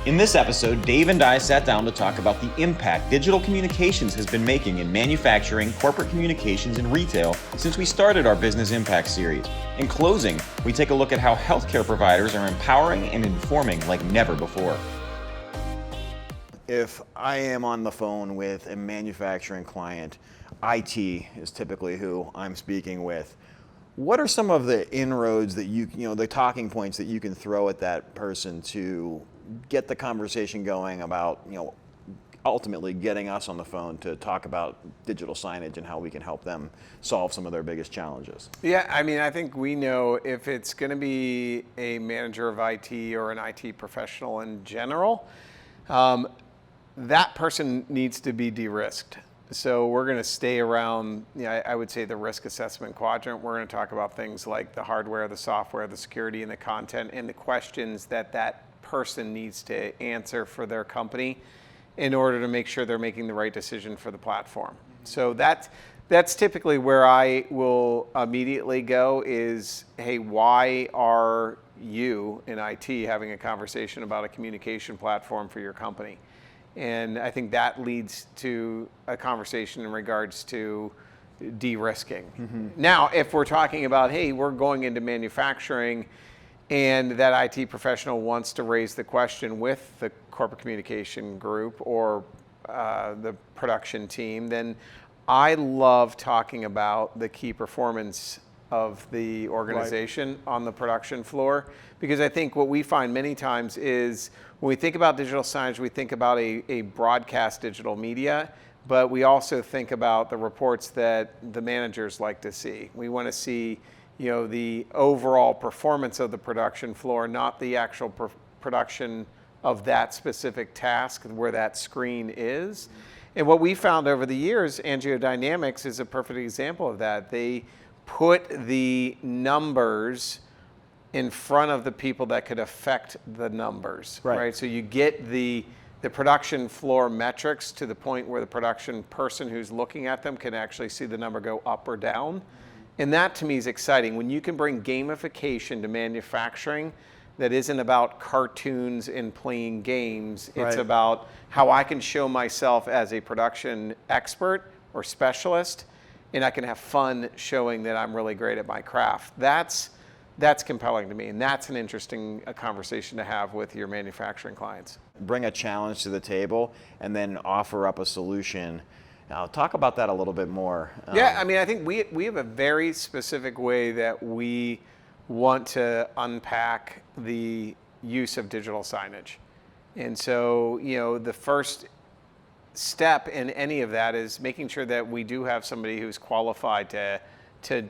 In this episode, Dave and I sat down to talk about the impact digital communications has been making in manufacturing, corporate communications, and retail since we started our Business Impact series. In closing, we take a look at how healthcare providers are empowering and informing like never before. If I am on the phone with a manufacturing client, IT is typically who I'm speaking with. What are some of the inroads that the talking points that you can throw at that person to get the conversation going about, ultimately getting us on the phone to talk about digital signage and how we can help them solve some of their biggest challenges? Yeah, I think we know if it's going to be a manager of IT or an IT professional in general, that person needs to be de-risked. So we're going to stay around, I would say, the risk assessment quadrant. We're going to talk about things like the hardware, the software, the security, and the content, and the questions that person needs to answer for their company in order to make sure they're making the right decision for the platform. So that's typically where I will immediately go is, hey, why are you in IT having a conversation about a communication platform for your company? And I think that leads to a conversation in regards to de-risking. Mm-hmm. Now, if we're talking about, hey, we're going into manufacturing and that IT professional wants to raise the question with the corporate communication group or the production team, then I love talking about the key performance of the organization on the production floor, because I think what we find many times is when we think about digital signage, we think about a broadcast digital media, but we also think about the reports that the managers like to see. We want to see the overall performance of the production floor, not the actual production of that specific task where that screen is. And what we found over the years, AngioDynamics is a perfect example of that. They put the numbers in front of the people that could affect the numbers, right? So you get the production floor metrics to the point where the production person who's looking at them can actually see the number go up or down. And that to me is exciting. When you can bring gamification to manufacturing that isn't about cartoons and playing games, it's about how I can show myself as a production expert or specialist, and I can have fun showing that I'm really great at my craft. That's compelling to me, and that's an interesting conversation to have with your manufacturing clients. Bring a challenge to the table and then offer up a solution. Now, talk about that a little bit more. I think we have a very specific way that we want to unpack the use of digital signage. And so, the first step in any of that is making sure that we do have somebody who's qualified to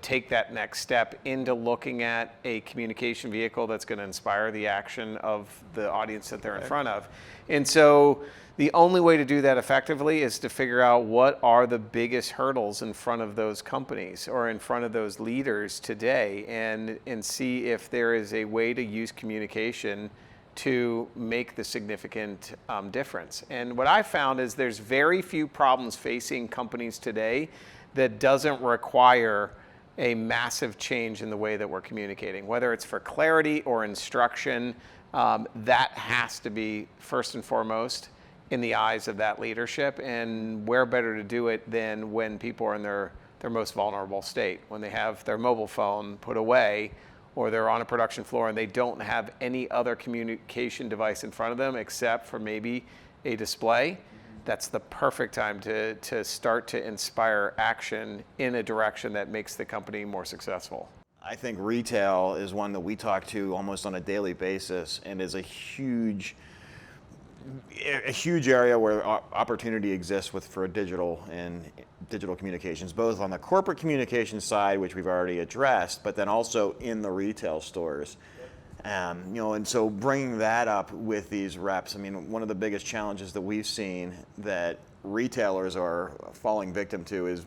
take that next step into looking at a communication vehicle that's going to inspire the action of the audience that they're in front of. And so the only way to do that effectively is to figure out what are the biggest hurdles in front of those companies or in front of those leaders today, and see if there is a way to use communication to make the significant difference. And what I found is there's very few problems facing companies today that doesn't require a massive change in the way that we're communicating, whether it's for clarity or instruction. That has to be first and foremost in the eyes of that leadership, and where better to do it than when people are in their most vulnerable state, when they have their mobile phone put away or they're on a production floor and they don't have any other communication device in front of them except for maybe a display. That's the perfect time to start to inspire action in a direction that makes the company more successful. I think retail is one that we talk to almost on a daily basis and is a huge area where opportunity exists for digital and digital communications, both on the corporate communication side, which we've already addressed, but then also in the retail stores. And so bringing that up with these reps, one of the biggest challenges that we've seen that retailers are falling victim to is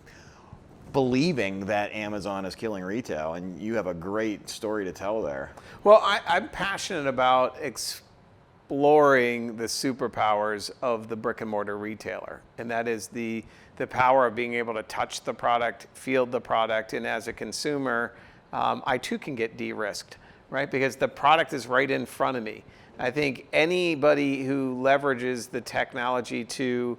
believing that Amazon is killing retail, and you have a great story to tell there. Well, I'm passionate about exploring the superpowers of the brick and mortar retailer, and that is the power of being able to touch the product, feel the product, and as a consumer, I too can get de-risked, right? Because the product is right in front of me. I think anybody who leverages the technology to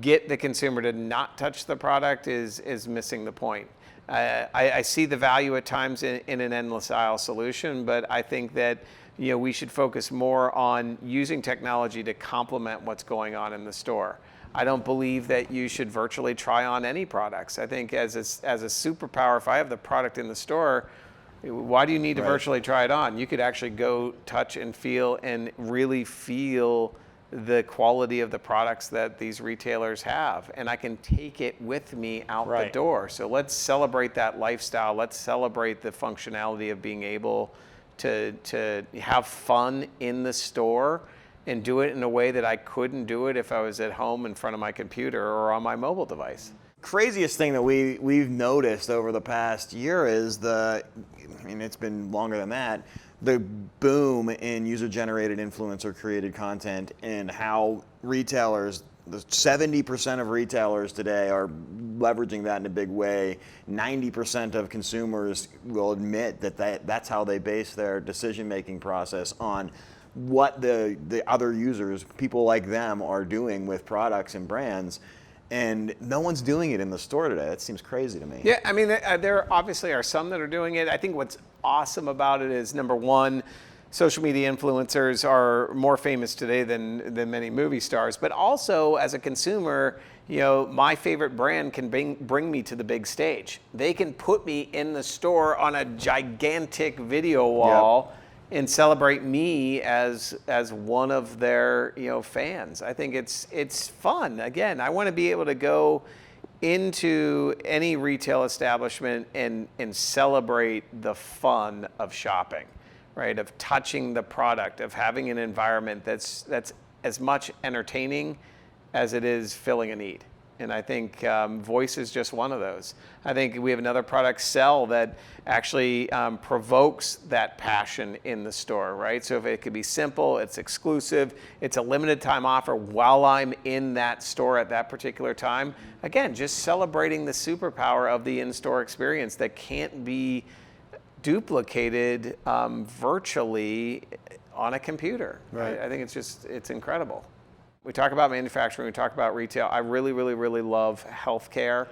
get the consumer to not touch the product is missing the point. I see the value at times in an endless aisle solution, but I think that we should focus more on using technology to complement what's going on in the store. I don't believe that you should virtually try on any products. I think as a superpower, if I have the product in the store, why do you need to virtually try it on? You could actually go touch and feel and really feel the quality of the products that these retailers have, and I can take it with me out the door. So let's celebrate that lifestyle. Let's celebrate the functionality of being able to have fun in the store and do it in a way that I couldn't do it if I was at home in front of my computer or on my mobile device. Craziest thing that we've noticed over the past year is it's been longer than that, the boom in user-generated influencer-created content and how retailers, the 70% of retailers today are leveraging that in a big way. 90% of consumers will admit that's how they base their decision-making process, on what the other users, people like them, are doing with products and brands. And no one's doing it in the store today. That seems crazy to me. Yeah, I mean, there obviously are some that are doing it. I think what's awesome about it is, number one, social media influencers are more famous today than many movie stars. But also, as a consumer, my favorite brand can bring me to the big stage. They can put me in the store on a gigantic video wall. Yep. And celebrate me as one of their fans. I think it's fun. Again, I want to be able to go into any retail establishment and celebrate the fun of shopping, right? Of touching the product, of having an environment that's as much entertaining as it is filling a need. And I think voice is just one of those. I think we have another product, Sell, that actually provokes that passion in the store, right? So if it could be simple, it's exclusive, it's a limited time offer while I'm in that store at that particular time. Again, just celebrating the superpower of the in-store experience that can't be duplicated virtually on a computer. Right. I think it's incredible. We talk about manufacturing, we talk about retail. I really, really, really love healthcare.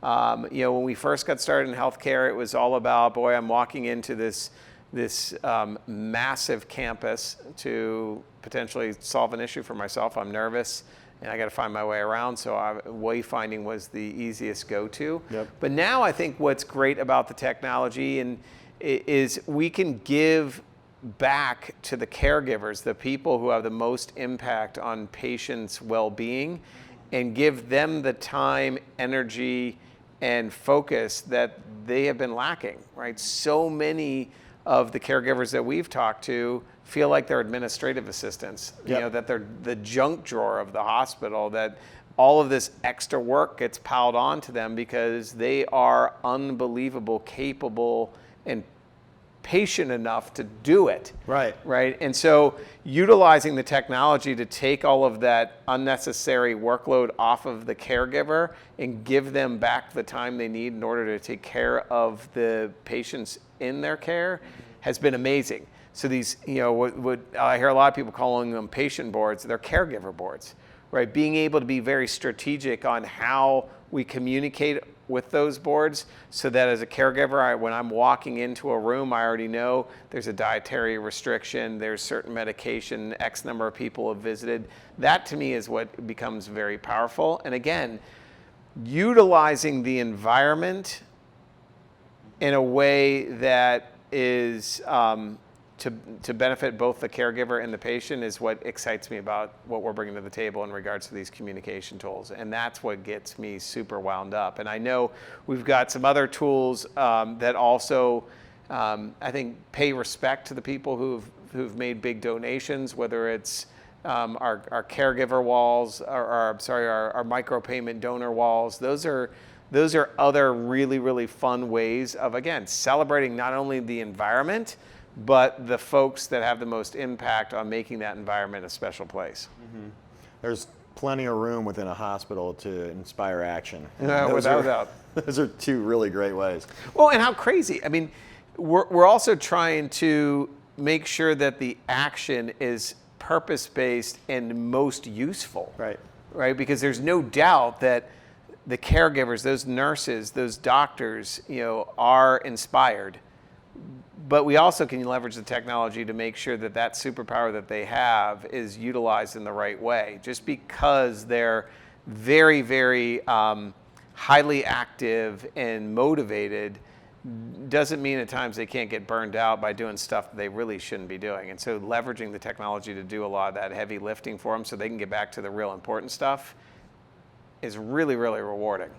When we first got started in healthcare, it was all about, boy, I'm walking into this massive campus to potentially solve an issue for myself. I'm nervous, and I got to find my way around. So wayfinding was the easiest go-to. Yep. But now I think what's great about the technology is we can give back to the caregivers, the people who have the most impact on patients' well-being, and give them the time, energy, and focus that they have been lacking, right? So many of the caregivers that we've talked to feel like they're administrative assistants, Yep. That they're the junk drawer of the hospital, that all of this extra work gets piled onto them because they are unbelievable, capable, and patient enough to do it. Right. And so utilizing the technology to take all of that unnecessary workload off of the caregiver and give them back the time they need in order to take care of the patients in their care has been amazing. So these, what I hear a lot of people calling them patient boards, they're caregiver boards, right? Being able to be very strategic on how we communicate with those boards, so that as a caregiver, when I'm walking into a room, I already know there's a dietary restriction, there's certain medication, X number of people have visited. That to me is what becomes very powerful. And again, utilizing the environment in a way that is to benefit both the caregiver and the patient is what excites me about what we're bringing to the table in regards to these communication tools. And that's what gets me super wound up. And I know we've got some other tools that also, I think, pay respect to the people who've made big donations, whether it's our caregiver walls, our micropayment donor walls. Those are other really, really fun ways of, again, celebrating not only the environment, but the folks that have the most impact on making that environment a special place. Mm-hmm. There's plenty of room within a hospital to inspire action. Without doubt. Those are two really great ways. Well, and how crazy. I mean, we're also trying to make sure that the action is purpose-based and most useful. Right? Because there's no doubt that the caregivers, those nurses, those doctors, are inspired. But we also can leverage the technology to make sure that that superpower that they have is utilized in the right way. Just because they're very, very highly active and motivated doesn't mean at times they can't get burned out by doing stuff that they really shouldn't be doing. And so leveraging the technology to do a lot of that heavy lifting for them so they can get back to the real important stuff is really, really rewarding.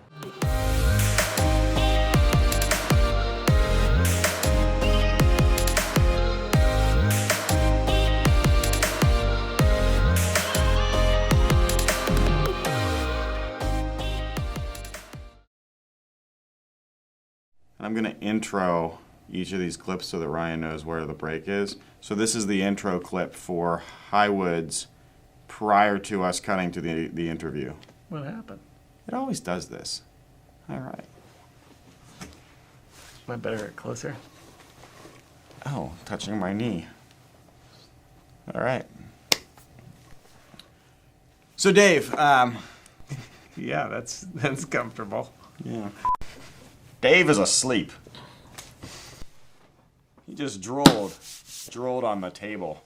I'm going to intro each of these clips so that Ryan knows where the break is. So this is the intro clip for Highwoods prior to us cutting to the interview. What happened? It always does this. All right. Am I better closer? Oh, touching my knee. All right. So Dave, Yeah, that's comfortable. yeah. Dave is asleep. He just drooled on the table.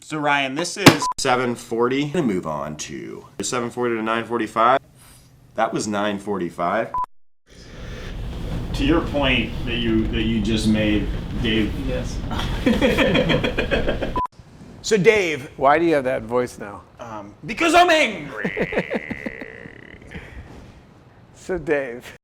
So Ryan, this is 7:40. I'm gonna move on to 7:40 to 9:45. That was 9:45. To your point that you just made, Dave. Yes. So Dave, Why do you have that voice now? because I'm angry. So Dave,